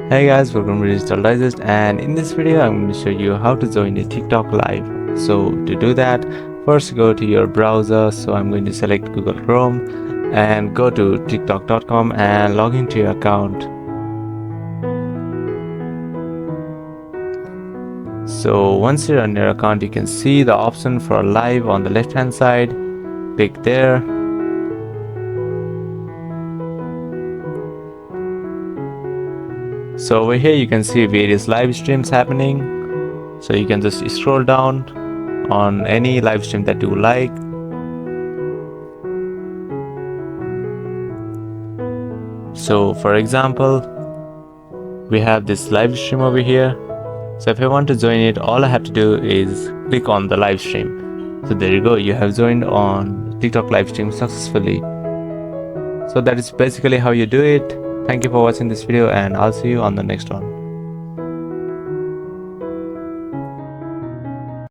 Hey guys, welcome to Digital Digest, and in this video I'm going to show you how to join a TikTok live. So to do that, first go to your browser. So I'm going to select Google Chrome and go to tiktok.com and log into your account. So once you're on your account, you can see the option for live on the left hand side. Click there. So over here you can see various live streams happening. So you can just scroll down on any live stream that you like. So for example, we have this live stream over here. So if I want to join it, all I have to do is click on the live stream. So there you go, you have joined on TikTok live stream successfully. So that is basically how you do it. Thank you for watching this video, and I'll see you on the next one.